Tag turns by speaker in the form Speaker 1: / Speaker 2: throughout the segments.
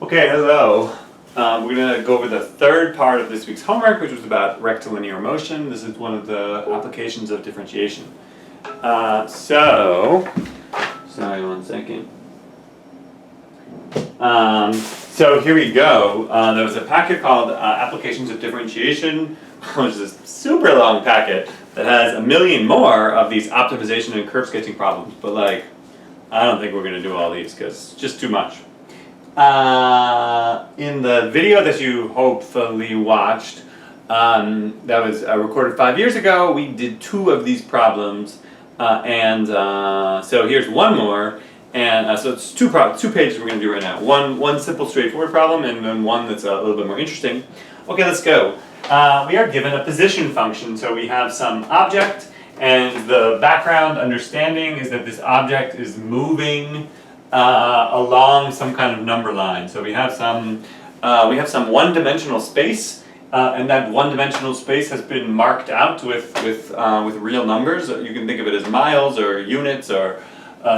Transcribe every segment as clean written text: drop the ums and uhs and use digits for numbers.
Speaker 1: Okay, hello. We're going to go over the third part of this week's homework, which was about rectilinear motion. This is one of the applications of differentiation. Sorry, one second. So here we go. There was a packet called Applications of Differentiation, which is a super long packet that has a million more of these optimization and curve sketching problems. But I don't think we're going to do all these because it's just too much. In the video that you hopefully watched, that was recorded 5 years ago, we did 2 of these problems, so here's one more, and so it's two pages we're going to do right now. One simple, straightforward problem, and then one that's a little bit more interesting. Okay, let's go. We are given a position function, so we have some object, and the background understanding is that this object is moving along some kind of number line. So we have some one-dimensional space, and that one-dimensional space has been marked out with real numbers. You can think of it as miles or units or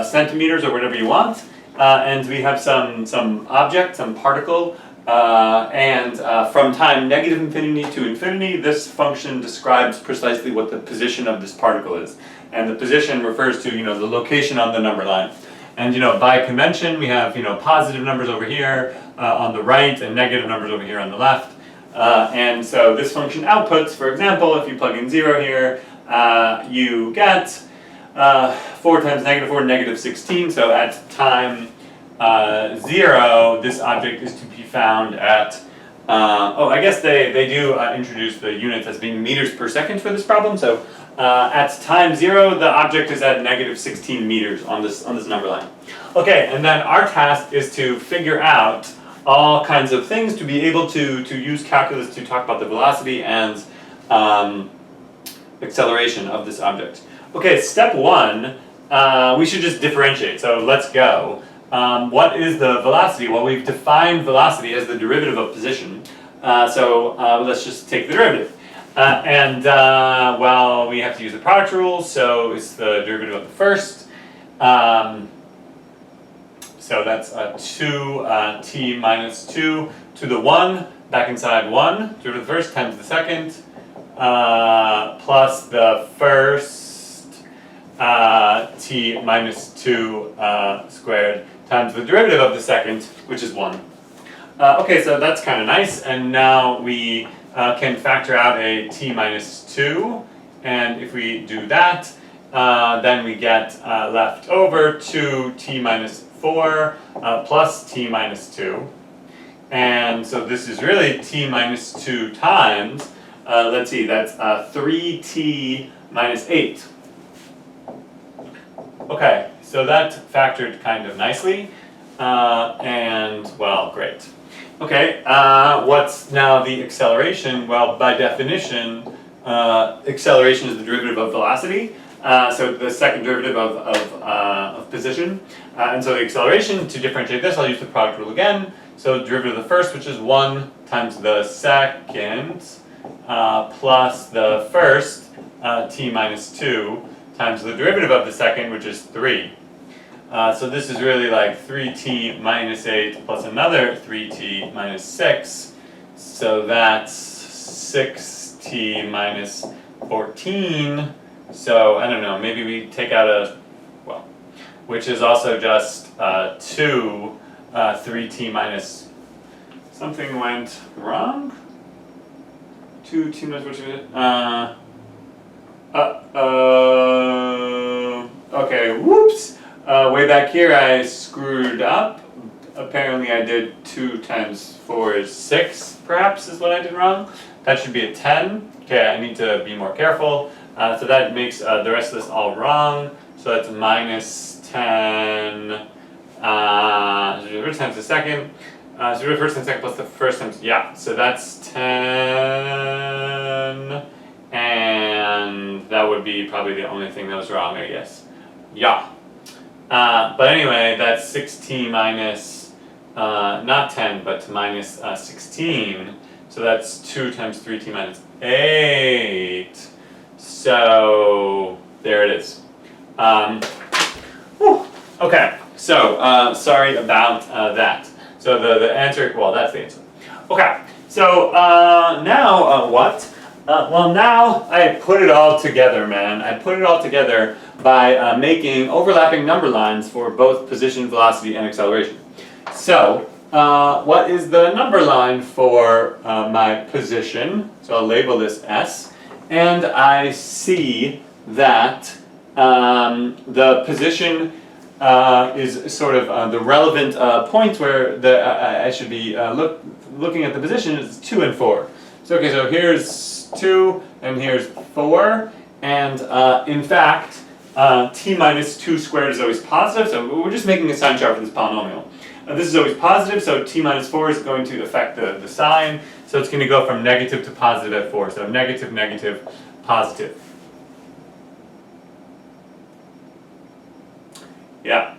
Speaker 1: centimeters or whatever you want. And we have some object, some particle, and from time negative infinity to infinity, this function describes precisely what the position of this particle is. And the position refers to the location on the number line. And by convention, we have positive numbers over here on the right and negative numbers over here on the left. And so this function outputs, for example, if you plug in 0 here, you get 4 times negative 4, negative 16. So at time 0, this object is to be found at, I guess they do introduce the units as being meters per second for this problem. So at time 0, the object is at negative 16 meters on this number line. Okay, and then our task is to figure out all kinds of things to be able to use calculus to talk about the velocity and acceleration of this object. Okay, step 1, we should just differentiate, so let's go. What is the velocity? Well, we've defined velocity as the derivative of position, so let's just take the derivative. Well, we have to use the product rule, so it's the derivative of the first. So that's 2t minus 2 to the 1, back inside 1, derivative of the first times the second, plus the first t minus 2 squared times the derivative of the second, which is 1. Okay, so that's kind of nice, and now we can factor out a t minus 2, and if we do that, then we get left over 2t minus 4 plus t minus 2, and so this is really t minus 2 times, let's see, that's 3t minus 8. Okay, so that factored kind of nicely, and well, great. Okay, what's now the acceleration? Well, by definition, acceleration is the derivative of velocity, so the second derivative of position. And so the acceleration, to differentiate this, I'll use the product rule again. So derivative of the first, which is 1, times the second, plus the first, t minus 2, times the derivative of the second, which is 3. So this is really like 3t minus 8 plus another 3t minus 6. So that's 6t minus 14. So I don't know, maybe we take out which is also just 3t minus, something went wrong? 2t minus, what should we do? Okay, whoops. Way back here I screwed up. Apparently I did 2 times 4 is 6, perhaps, is what I did wrong. That should be a 10. Okay, I need to be more careful. So that makes the rest of this all wrong. So that's minus 10 first times the second. So the first times the second plus the first times, yeah. So that's 10, and that would be probably the only thing that was wrong, I guess. Yeah. But anyway, that's 6t minus, not 10, but minus 16. So that's 2 times 3t minus 8. So there it is. Okay, so sorry about that. So the answer, well, that's the answer. Okay, so now what? Well, now I put it all together, man. I put it all together by making overlapping number lines for both position, velocity, and acceleration. So, what is the number line for my position? So I'll label this S, and I see that the position is sort of the relevant point where I should be looking at the position is 2 and 4. So okay, so here's 2 and here's 4, and in fact, t minus 2 squared is always positive, so we're just making a sign chart for this polynomial. This is always positive, so t minus 4 is going to affect the sign, so it's going to go from negative to positive at 4, so negative, negative, positive. Yeah.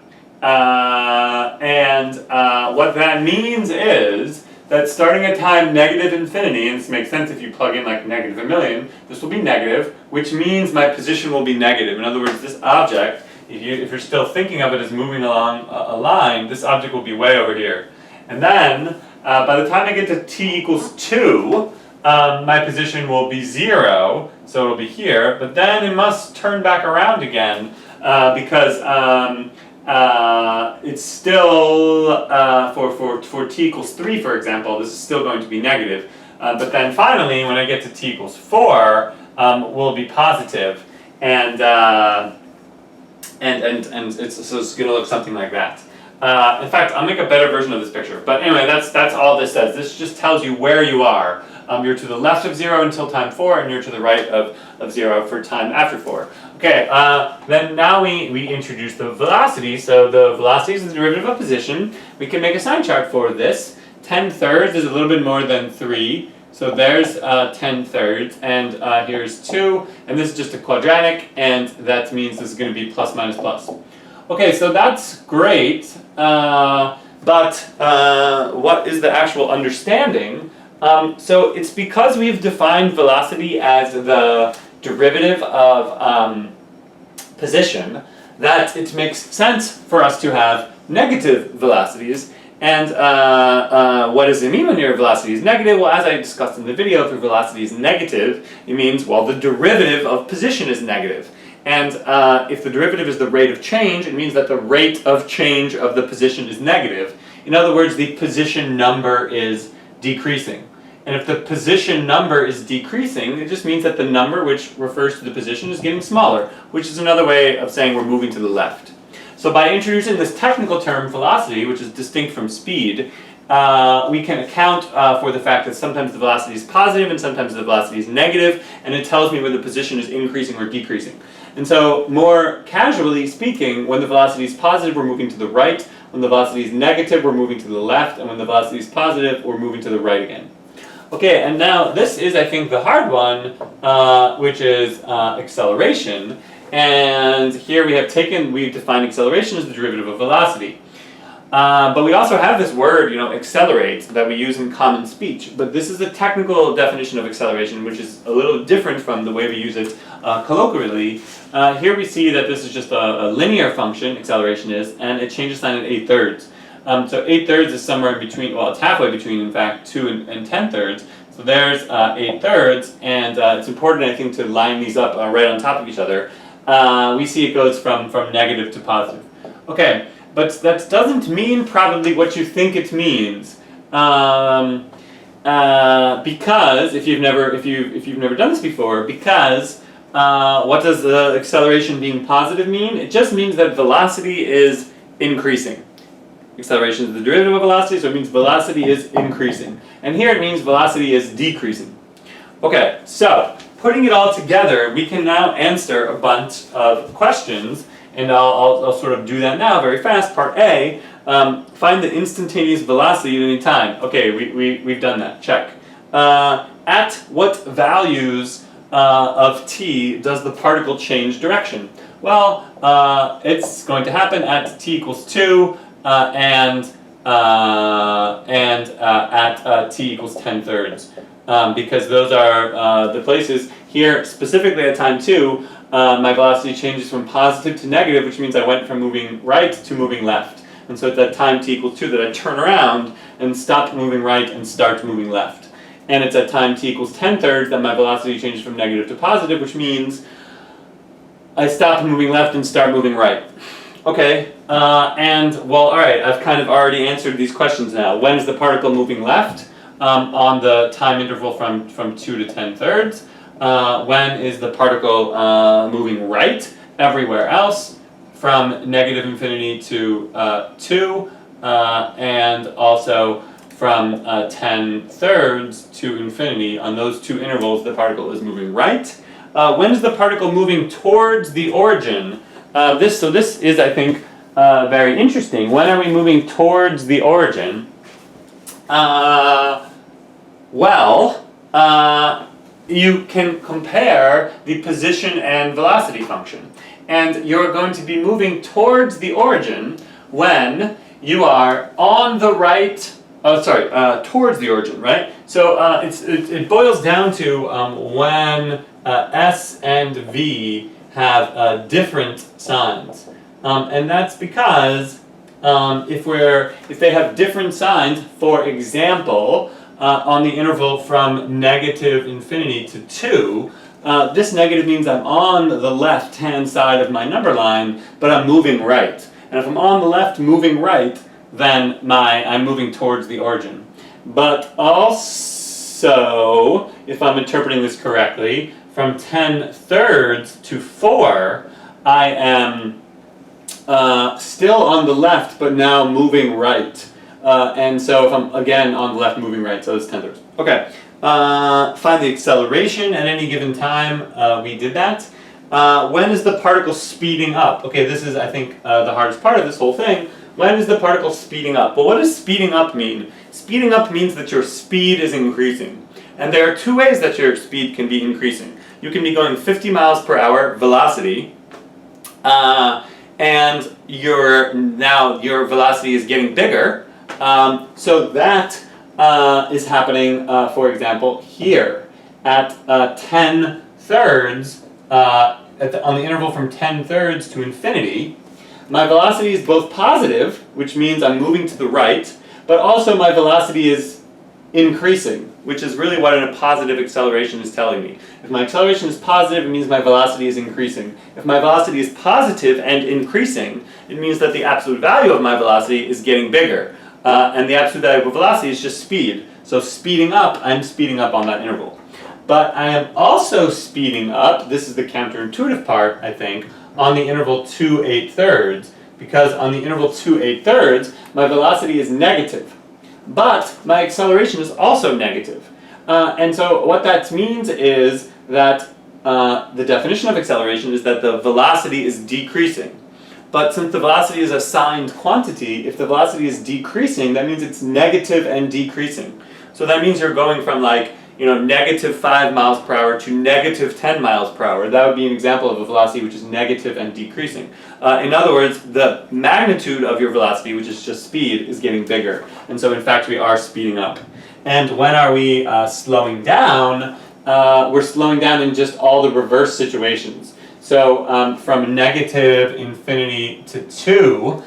Speaker 1: What that means is that starting at time negative infinity, and this makes sense if you plug in like negative a million, this will be negative, which means my position will be negative. In other words, this object, if you're still thinking of it as moving along a line, this object will be way over here. And then, by the time I get to t equals 2, my position will be 0, so it'll be here, but then it must turn back around again, because it's still, for t equals 3, for example, this is still going to be negative. But then finally, when I get to t equals 4, will be positive, and it's going to look something like that. In fact, I'll make a better version of this picture. But anyway, that's all this says. This just tells you where you are. You're to the left of 0 until time 4, and you're to the right of 0 for time after 4. Okay, then now we introduce the velocity. So the velocity is the derivative of position. We can make a sign chart for this. 10 thirds is a little bit more than 3. So there's 10 thirds, and here's 2, and this is just a quadratic, and that means this is going to be plus minus plus. Okay, so that's great, but what is the actual understanding? So it's because we've defined velocity as the derivative of position that it makes sense for us to have negative velocities. And what does it mean when your velocity is negative? Well, as I discussed in the video, if your velocity is negative, it means, well, the derivative of position is negative. And if the derivative is the rate of change, it means that the rate of change of the position is negative. In other words, the position number is decreasing. And if the position number is decreasing, it just means that the number which refers to the position is getting smaller, which is another way of saying we're moving to the left. So by introducing this technical term velocity, which is distinct from speed, we can account for the fact that sometimes the velocity is positive and sometimes the velocity is negative, and it tells me whether the position is increasing or decreasing. And so, more casually speaking, when the velocity is positive, we're moving to the right. When the velocity is negative, we're moving to the left. And when the velocity is positive, we're moving to the right again. Okay, and now this is, I think, the hard one, which is acceleration. And here we've defined acceleration as the derivative of velocity. But we also have this word, accelerate, that we use in common speech. But this is a technical definition of acceleration, which is a little different from the way we use it colloquially. Here we see that this is just a linear function, acceleration is, and it changes sign at 8 thirds. So 8 thirds is somewhere in between, well, it's halfway between, in fact, 2 and 10 thirds. So there's 8 thirds, and it's important, I think, to line these up right on top of each other. We see it goes from negative to positive. Okay. But that doesn't mean probably what you think it means, because if you've never done this before, because what does the acceleration being positive mean? It just means that velocity is increasing. Acceleration is the derivative of velocity, so it means velocity is increasing, and here it means velocity is decreasing. Okay, so putting it all together, we can now answer a bunch of questions. And I'll sort of do that now very fast. Part A, find the instantaneous velocity at any time. Okay, we've done that. Check. At what values of t does the particle change direction? Well, it's going to happen at t equals 2 and at t equals 10 thirds. Because those are the places here, specifically at time 2, my velocity changes from positive to negative, which means I went from moving right to moving left. And so it's at time t equals 2 that I turn around and stop moving right and start moving left. And it's at time t equals 10/3 that my velocity changes from negative to positive, which means I stop moving left and start moving right. Okay, and well, all right, I've kind of already answered these questions now. When is the particle moving left? On the time interval from 2 to 10/3. When is the particle moving right? Everywhere else, from negative infinity to 2, and also from 10/3 to infinity. On those two intervals, the particle is moving right. When is the particle moving towards the origin? So this is, I think, very interesting. When are we moving towards the origin? You can compare the position and velocity function. And you're going to be moving towards the origin when you are on the right, towards the origin, right? So it boils down to when S and V have different signs. And that's because if they have different signs, for example, on the interval from negative infinity to 2, this negative means I'm on the left-hand side of my number line, but I'm moving right. And if I'm on the left moving right, then I'm moving towards the origin. But also, if I'm interpreting this correctly, from 10/3 to 4, I am still on the left, but now moving right. And so if I'm, again, on the left moving right, so it's 10/3. Okay, find the acceleration at any given time. We did that. When is the particle speeding up? Okay, this is, I think, the hardest part of this whole thing. When is the particle speeding up? Well, what does speeding up mean? Speeding up means that your speed is increasing. And there are two ways that your speed can be increasing. You can be going 50 miles per hour velocity, and your velocity is getting bigger. So that is happening, for example, here at 10/3, on the interval from 10/3 to infinity. My velocity is both positive, which means I'm moving to the right, but also my velocity is increasing, which is really what a positive acceleration is telling me. If my acceleration is positive, it means my velocity is increasing. If my velocity is positive and increasing, it means that the absolute value of my velocity is getting bigger. And the absolute value of velocity is just speed. So speeding up, I'm speeding up on that interval. But I am also speeding up, this is the counterintuitive part, I think, on the interval 2/8/3, because on the interval 2/8/3, my velocity is negative. But my acceleration is also negative. And so what that means is that the definition of acceleration is that the velocity is decreasing. But since the velocity is a signed quantity, if the velocity is decreasing, that means it's negative and decreasing. So that means you're going from negative 5 miles per hour to negative 10 miles per hour. That would be an example of a velocity which is negative and decreasing. In other words, the magnitude of your velocity, which is just speed, is getting bigger. And so in fact we are speeding up. And when are we slowing down? We're slowing down in just all the reverse situations. So from negative infinity to 2,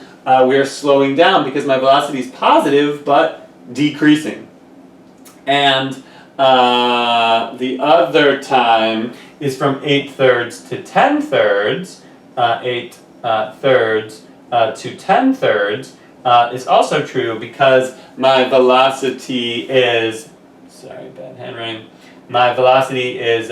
Speaker 1: we're slowing down because my velocity is positive but decreasing. And the other time is from 8/3 to 10/3. 8/3 to 10/3 is also true because my velocity is, sorry, bad handwriting. My velocity is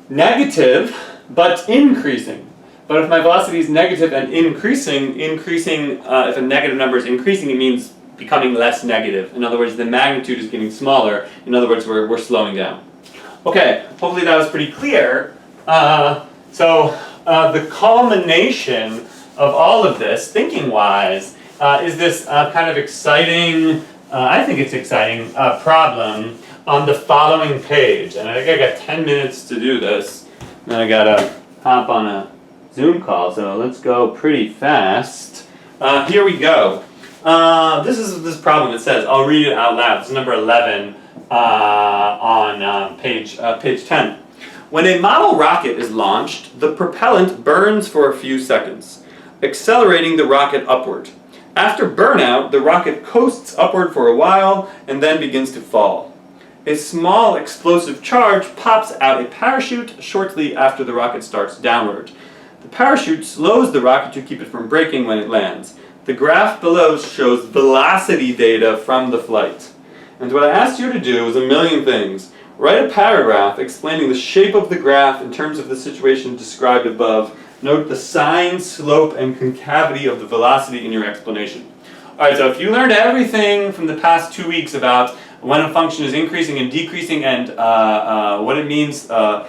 Speaker 1: negative but increasing. But if my velocity is negative and increasing, if a negative number is increasing, it means becoming less negative. In other words, the magnitude is getting smaller. In other words, we're slowing down. Okay, hopefully that was pretty clear. So the culmination of all of this, thinking-wise, is this kind of exciting, I think it's exciting, problem on the following page. And I think I got 10 minutes to do this. And I gotta hop on a Zoom call, so let's go pretty fast. Here we go. This is this problem. It says, I'll read it out loud. It's number 11 on page 10. When a model rocket is launched, the propellant burns for a few seconds. accelerating the rocket upward. After burnout, the rocket coasts upward for a while and then begins to fall. A small explosive charge pops out a parachute shortly after the rocket starts downward. The parachute slows the rocket to keep it from breaking when it lands. The graph below shows velocity data from the flight. And what I asked you to do is a million things. Write a paragraph explaining the shape of the graph in terms of the situation described above. Note the sign, slope, and concavity of the velocity in your explanation. Alright, so if you learned everything from the past 2 weeks about when a function is increasing and decreasing and what it means to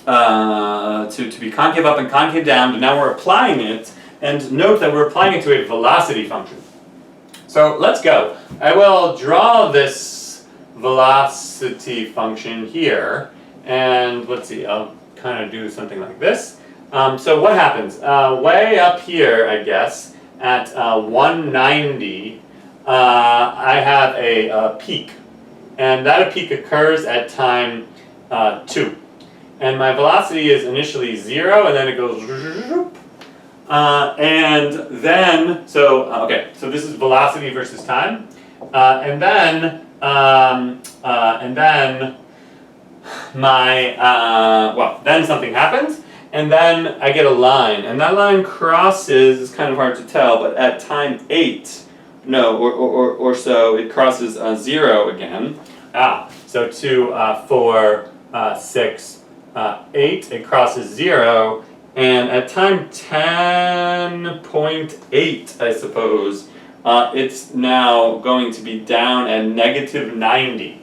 Speaker 1: be concave up and concave down, but now we're applying it, and note that we're applying it to a velocity function. So let's go. I will draw this velocity function here, and let's see, I'll kind of do something like this. So what happens? Way up here, I guess, at 190, I have a peak. And that peak occurs at time 2. And my velocity is initially 0, and then it goes... and then, so this is velocity versus time. And then then something happens. And then I get a line, and that line crosses, it's kind of hard to tell, but at time 8, or so, it crosses 0 again. So 2, 4, 6, 8, it crosses 0, and at time 10.8, I suppose, it's now going to be down at negative 90.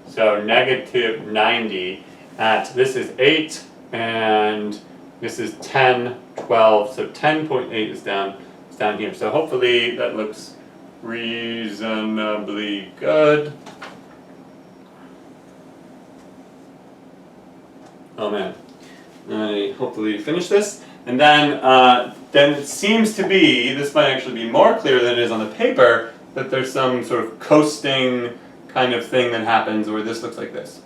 Speaker 1: So negative 90 at, this is 8, and this is 10, 12, so 10.8 is down here. So hopefully that looks reasonably good. Oh man, I hopefully finish this. And then it seems to be, this might actually be more clear than it is on the paper, that there's some sort of coasting kind of thing that happens where this looks like this.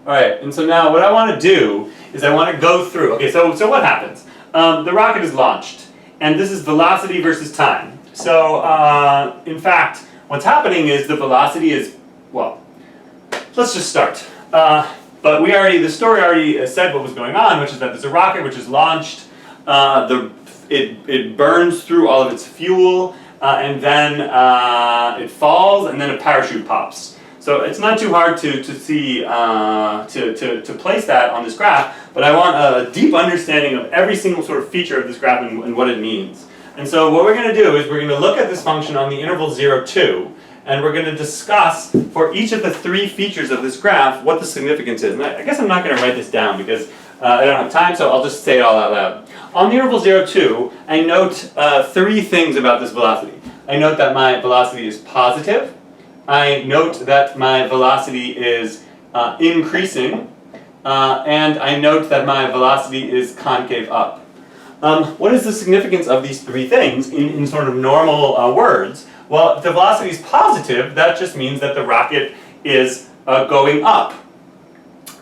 Speaker 1: Alright, and so now what I want to do is I want to go through, okay, so what happens? The rocket is launched, and this is velocity versus time. So, in fact, what's happening is the velocity is, well, let's just start. But the story already said what was going on, which is that there's a rocket which is launched, it burns through all of its fuel, and then it falls, and then a parachute pops. So it's not too hard to see, to place that on this graph, but I want a deep understanding of every single sort of feature of this graph and what it means. And so what we're going to do is we're going to look at this function on the interval 0, 2, and we're going to discuss for each of the 3 features of this graph what the significance is. And I guess I'm not going to write this down because I don't have time, so I'll just say it all out loud. On the interval 0, 2, I note 3 things about this velocity. I note that my velocity is positive. I note that my velocity is increasing, and I note that my velocity is concave up. What is the significance of these 3 things in sort of normal words? Well, if the velocity is positive, that just means that the rocket is going up.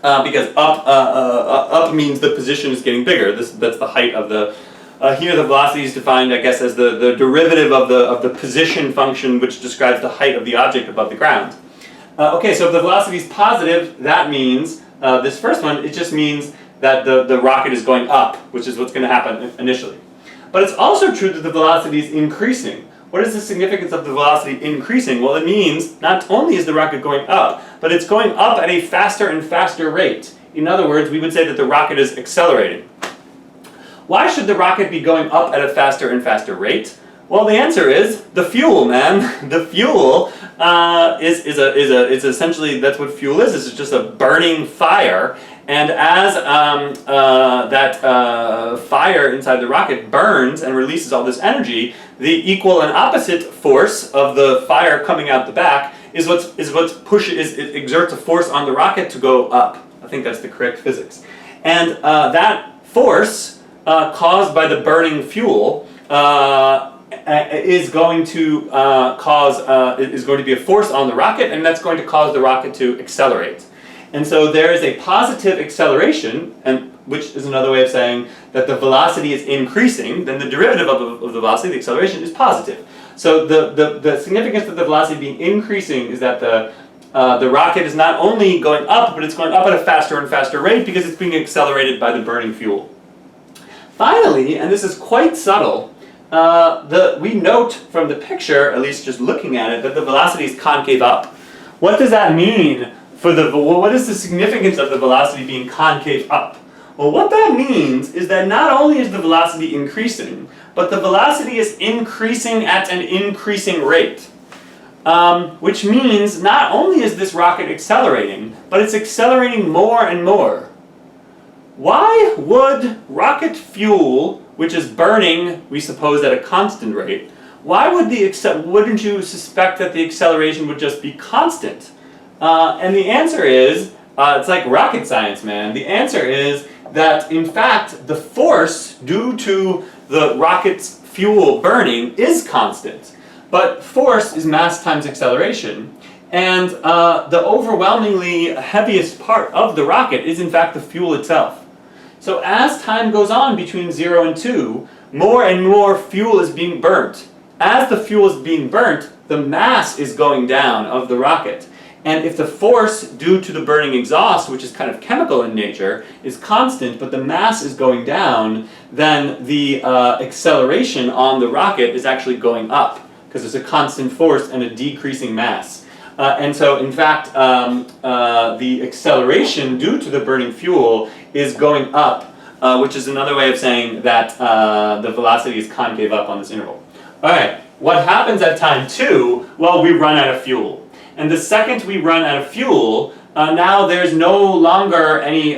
Speaker 1: Because up means the position is getting bigger. That's the height of the... here the velocity is defined, I guess, as the derivative of the position function which describes the height of the object above the ground. Okay, so if the velocity is positive, that means, this first one, it just means that the rocket is going up, which is what's going to happen initially. But it's also true that the velocity is increasing. What is the significance of the velocity increasing? Well, it means not only is the rocket going up, but it's going up at a faster and faster rate. In other words, we would say that the rocket is accelerating. Why should the rocket be going up at a faster and faster rate? Well, the answer is the fuel, man. The fuel is essentially, that's what fuel is. It's just a burning fire. And as that fire inside the rocket burns and releases all this energy, the equal and opposite force of the fire coming out the back is what exerts a force on the rocket to go up. I think that's the correct physics. And that force caused by the burning fuel is going to be a force on the rocket, and that's going to cause the rocket to accelerate. And so there is a positive acceleration, and which is another way of saying that the velocity is increasing, then the derivative of the velocity, the acceleration, is positive. So the significance of the velocity being increasing is that the rocket is not only going up, but it's going up at a faster and faster rate because it's being accelerated by the burning fuel. Finally, and this is quite subtle, we note from the picture, at least just looking at it, that the velocity is concave up. What does that mean what is the significance of the velocity being concave up? Well, what that means is that not only is the velocity increasing, but the velocity is increasing at an increasing rate. Which means not only is this rocket accelerating, but it's accelerating more and more. Why would rocket fuel, which is burning, we suppose, at a constant rate, wouldn't you suspect that the acceleration would just be constant? And the answer is, it's like rocket science, man. The answer is that, in fact, the force due to the rocket's fuel burning is constant. But force is mass times acceleration. And the overwhelmingly heaviest part of the rocket is, in fact, the fuel itself. So as time goes on between 0 and 2, more and more fuel is being burnt. As the fuel is being burnt, the mass is going down of the rocket. And if the force due to the burning exhaust, which is kind of chemical in nature, is constant, but the mass is going down, then the acceleration on the rocket is actually going up, because there's a constant force and a decreasing mass. And so, in fact, the acceleration due to the burning fuel is going up, which is another way of saying that the velocity is concave up on this interval. All right, what happens at time 2? Well, we run out of fuel. And the second we run out of fuel, now there's no longer any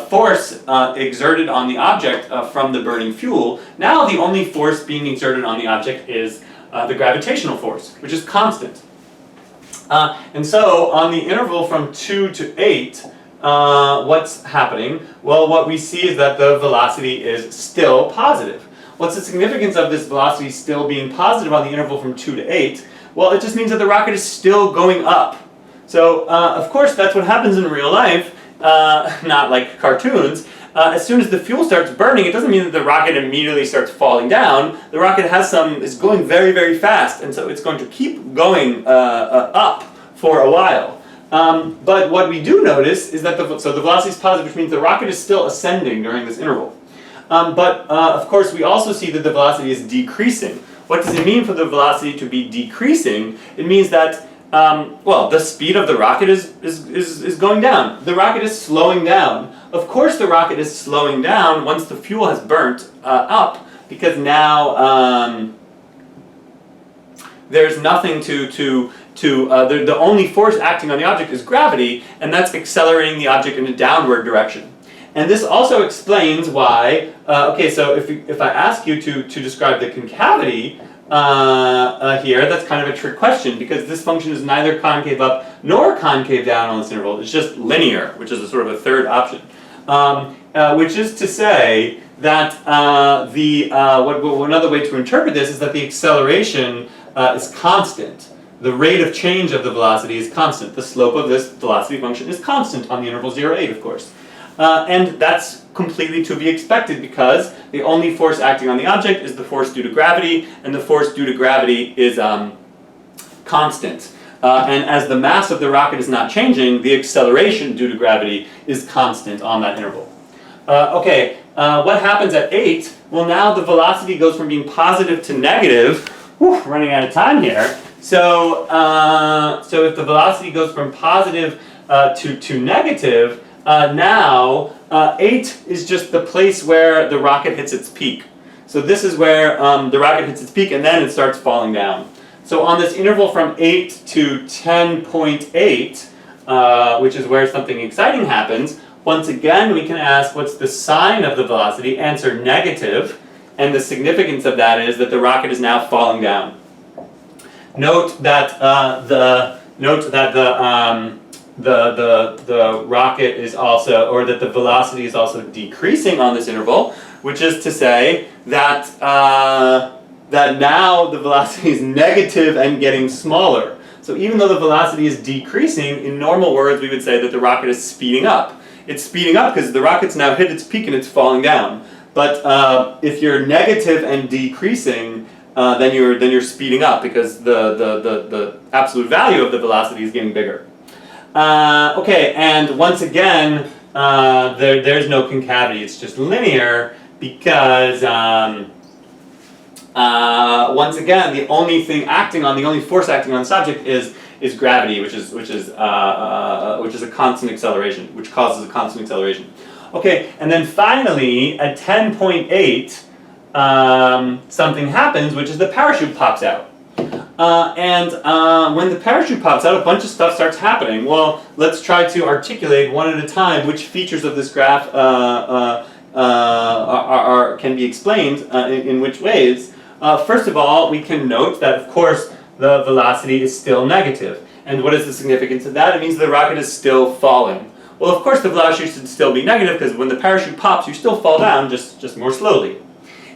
Speaker 1: force exerted on the object from the burning fuel. Now the only force being exerted on the object is the gravitational force, which is constant. And so on the interval from 2 to 8, what's happening? Well, what we see is that the velocity is still positive. What's the significance of this velocity still being positive on the interval from 2 to 8? Well, it just means that the rocket is still going up. So, of course, that's what happens in real life, not like cartoons. As soon as the fuel starts burning, it doesn't mean that the rocket immediately starts falling down. The rocket is going very, very fast, and so it's going to keep going up for a while. But what we do notice is that the velocity is positive, which means the rocket is still ascending during this interval. But of course, we also see that the velocity is decreasing. What does it mean for the velocity to be decreasing? It means that, the speed of the rocket is going down. The rocket is slowing down. Of course the rocket is slowing down once the fuel has burnt up, because now there's nothing the only force acting on the object is gravity, and that's accelerating the object in a downward direction. And this also explains why, so if I ask you to describe the concavity here, that's kind of a trick question, because this function is neither concave up nor concave down on this interval. It's just linear, which is a sort of a third option. Which is to say that another way to interpret this is that the acceleration is constant. The rate of change of the velocity is constant. The slope of this velocity function is constant on the interval 0, 8, of course. And that's completely to be expected, because the only force acting on the object is the force due to gravity, and the force due to gravity is constant. And as the mass of the rocket is not changing, the acceleration due to gravity is constant on that interval. What happens at 8? Well, now the velocity goes from being positive to negative. Running out of time here. So if the velocity goes from positive to negative, now 8 is just the place where the rocket hits its peak. So this is where the rocket hits its peak, and then it starts falling down. So on this interval from 8 to 10.8, which is where something exciting happens, once again we can ask, what's the sign of the velocity? Answer, negative. And the significance of that is that the rocket is now falling down. Note that the rocket is also, or that the velocity is also decreasing on this interval, which is to say that that now the velocity is negative and getting smaller. So even though the velocity is decreasing, in normal words we would say that the rocket is speeding up. it's speeding up because the rocket's now hit its peak and it's falling down. But if you're negative and decreasing, then you're speeding up because the absolute value of the velocity is getting bigger. Okay, and once again, there's no concavity. It's just linear because once again, the only force acting on the subject is gravity, which is a constant acceleration, which causes a constant acceleration. Okay, and then finally at 10.8, something happens, which is the parachute pops out. When the parachute pops out, a bunch of stuff starts happening. Well, let's try to articulate one at a time which features of this graph can be explained in which ways. First of all, we can note that, of course, the velocity is still negative. And what is the significance of that? It means the rocket is still falling. Well, of course, the velocity should still be negative because when the parachute pops, you still fall down, just more slowly.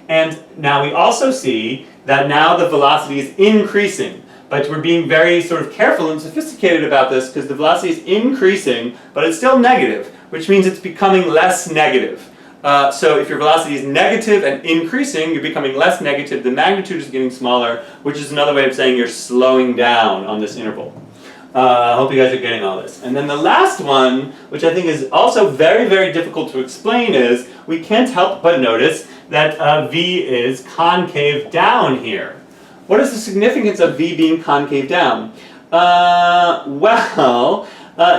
Speaker 1: And now we also see that now the velocity is increasing. But we're being very sort of careful and sophisticated about this because the velocity is increasing, but it's still negative, which means it's becoming less negative. So if your velocity is negative and increasing, you're becoming less negative, the magnitude is getting smaller, which is another way of saying you're slowing down on this interval. I hope you guys are getting all this. And then the last one, which I think is also very, very difficult to explain, is we can't help but notice that V is concave down here. What is the significance of V being concave down?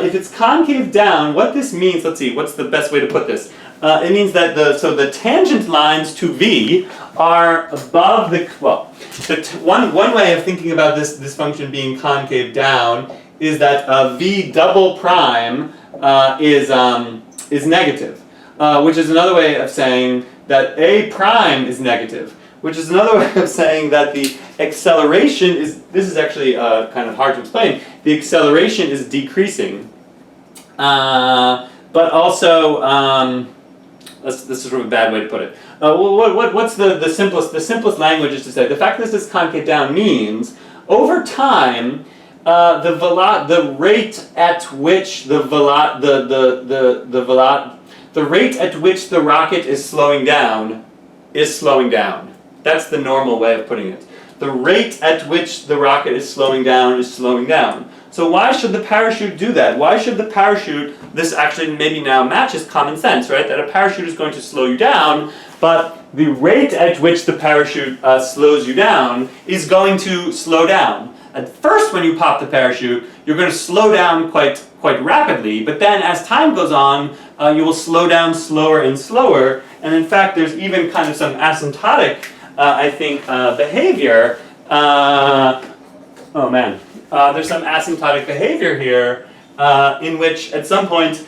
Speaker 1: If it's concave down, what this means, let's see, what's the best way to put this? It means that the tangent lines to V are above the, one way of thinking about this function being concave down is that V double prime is negative, which is another way of saying that A prime is negative, which is another way of saying that the acceleration is, this is actually kind of hard to explain, the acceleration is decreasing, but also, this is sort of a bad way to put it. What's the simplest language is to say, the fact that this is concave down means, over time, the rate at which the rate at which the rocket is slowing down. That's the normal way of putting it. The rate at which the rocket is slowing down. So why should the parachute do that? Why should the parachute, this actually maybe now matches common sense, right? That a parachute is going to slow you down, but the rate at which the parachute slows you down is going to slow down. At first, when you pop the parachute, you're going to slow down quite rapidly, but then as time goes on, you will slow down slower and slower, and in fact, there's even kind of some asymptotic, I think, behavior. There's some asymptotic behavior here in which, at some point,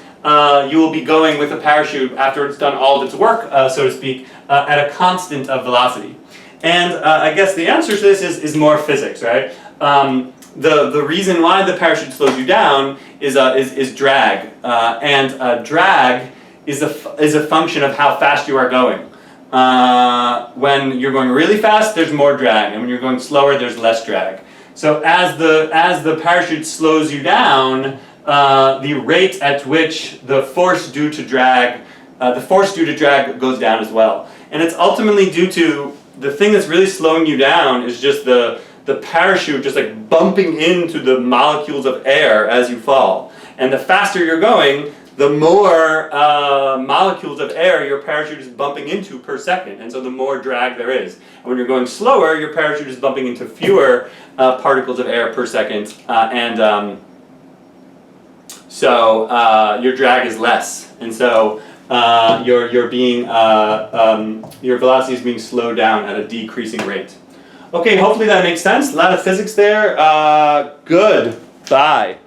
Speaker 1: you will be going with a parachute after it's done all of its work, so to speak, at a constant of velocity. And I guess the answer to this is more physics, right? The reason why the parachute slows you down is drag, and drag is a function of how fast you are going. When you're going really fast, there's more drag, and when you're going slower, there's less drag. So as the parachute slows you down, the rate at which the force due to drag goes down as well. And it's ultimately due to the thing that's really slowing you down is just the parachute just like bumping into the molecules of air as you fall. And the faster you're going, the more molecules of air your parachute is bumping into per second, and so the more drag there is. And when you're going slower, your parachute is bumping into fewer particles of air per second, so your drag is less, and so your velocity is being slowed down at a decreasing rate. Okay, hopefully that makes sense. A lot of physics there. Good. Bye.